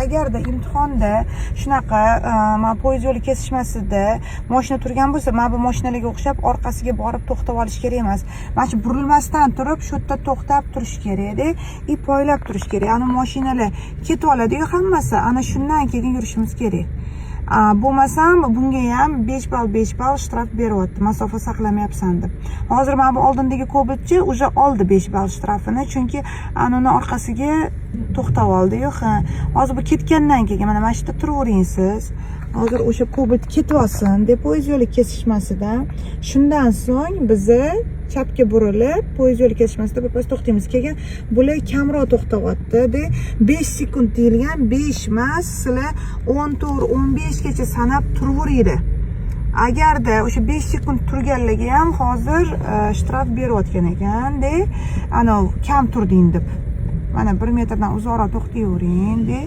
agarda imtihonda shunaqa mana poyezd yo'li kesishmasida mashina turgan bo'lsa, mana bu mashinalarga o'xshab orqasiga borib to'xtab olish kerak emas. Mana shu burilmasdan turib, shu yerda to'xtab turish kerak-da, и poylab turish kerak. Ana mashinalar ketib oladi-yu hammasi, ana shundan keyin yurishimiz kerak. Bo'lmasam bunga ham 5 ball shtraf beryapti, masofa saqlamayapsan deb. Hozir mana bu oldindagi Cobaltchi уже oldi 5 ball shtrafini, chunki anani orqasiga to'xtab oldi-yu. Hozir bu ketgandan keyin mana shu yerda turavering siz. Hozir o'sha Cobalt ketib olsin deb poyezd yo'li kesishmasida, shundan so'ng bizni chapga burilib, poyezd yo'li kesishmasida birpas to'xtaymiz. Keyin bular kamroq to'xtayapti-da. 5 sekund deyilgan, 5 emas, sizlar 14-15 gacha sanab turaveringlar. Agarda o'sha 5 sekund turganligi ham hozir shtraf berayotgan ekan-da, ana kam turding deb. Mana 1 metrdan uzoqroq to'xtayvering-da.